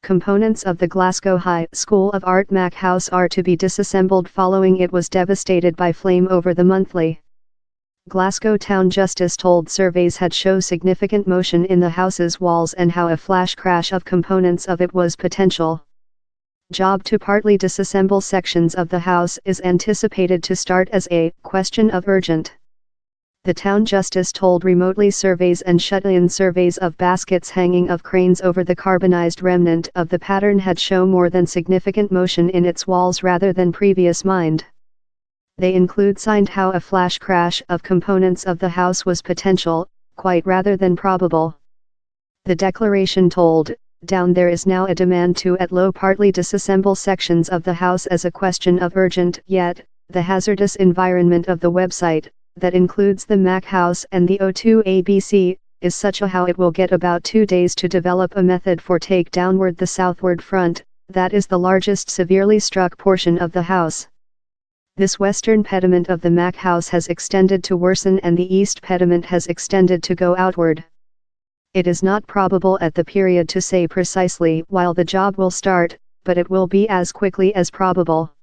Components of the Glasgow High School of Art Mac House are to be disassembled following it was devastated by flame over the monthly. Glasgow Town Justice told surveys had shown significant motion in the house's walls and how a flash crash of components of it was potential. Job to partly disassemble sections of the house is anticipated to start as a question of urgent. The Town Justice told remotely surveys and shut-in surveys of baskets hanging of cranes over the carbonized remnant of the pattern had shown more than significant motion in its walls rather than previous mind. They include signed how a flash crash of components of the house was potential, quite rather than probable. The declaration told, down there is now a demand to at low partly disassemble sections of the house as a question of urgent, yet, the hazardous environment of the website, that includes the Mac House and the O2 ABC, is such a how it will get about 2 days to develop a method for take downward the southward front, that is the largest severely struck portion of the house. This western pediment of the Mac House has extended to worsen and the east pediment has extended to go outward. It is not probable at the period to say precisely while the job will start, but it will be as quickly as probable.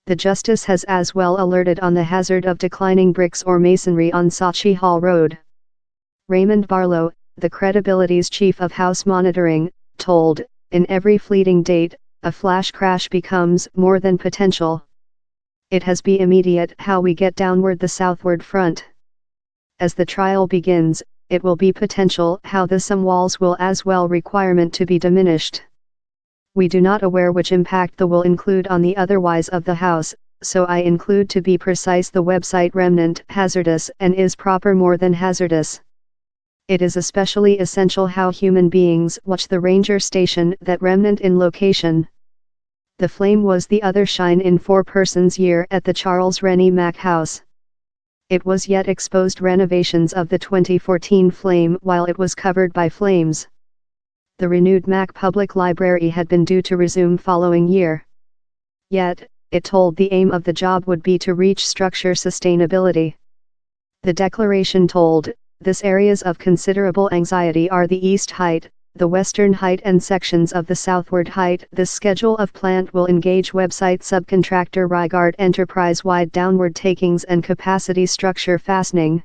The Justice has as well alerted on the hazard of declining bricks or masonry on Sachi Hall Road. Raymond Barlow, the Credibility's chief of house monitoring, told, in every fleeting date, a flash crash becomes more than potential. It has be immediate how we get downward the southward front. As the trial begins, it will be potential how the some walls will as well requirement to be diminished. We do not aware which impact the will include on the otherwise of the house, so I include to be precise the website remnant hazardous and is proper more than hazardous. It is especially essential how human beings watch the ranger station that remnant in location. The flame was the other shine in 4 persons year at the Charles Rennie Mac House. It was yet exposed renovations of the 2014 flame while it was covered by flames. The renewed Mac Public Library had been due to resume following year. Yet, it told the aim of the job would be to reach structure sustainability. The declaration told, this areas of considerable anxiety are the east height, the western height and sections of the southward height. This schedule of plant will engage website subcontractor Rigard enterprise-wide downward takings and capacity structure fastening.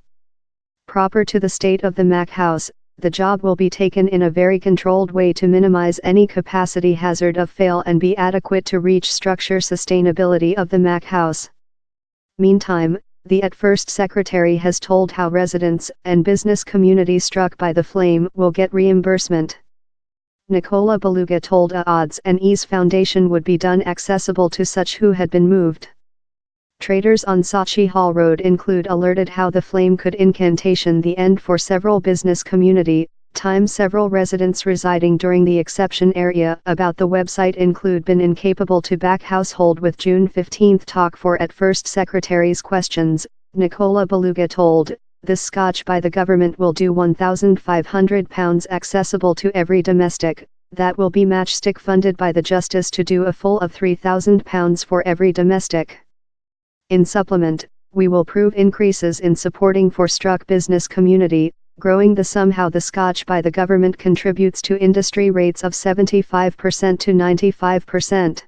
Proper to the state of the Mac House, the job will be taken in a very controlled way to minimize any capacity hazard of fail and be adequate to reach structure sustainability of the Mac House. Meantime, the at first secretary has told how residents and business community struck by the flame will get reimbursement. Nicola Beluga told a Odds and Ease Foundation would be done accessible to such who had been moved. Traders on Sachi Hall Road include alerted how the flame could incantation the end for several business community, time several residents residing during the exception area about the website include been incapable to back household with June 15 talk for at first secretary's questions. Nicola Beluga told, this scotch by the government will do £1,500 accessible to every domestic, that will be matchstick funded by the Justice to do a full of £3,000 for every domestic. In supplement, we will prove increases in supporting for struck business community, growing the somehow the scotch by the government contributes to industry rates of 75% to 95%.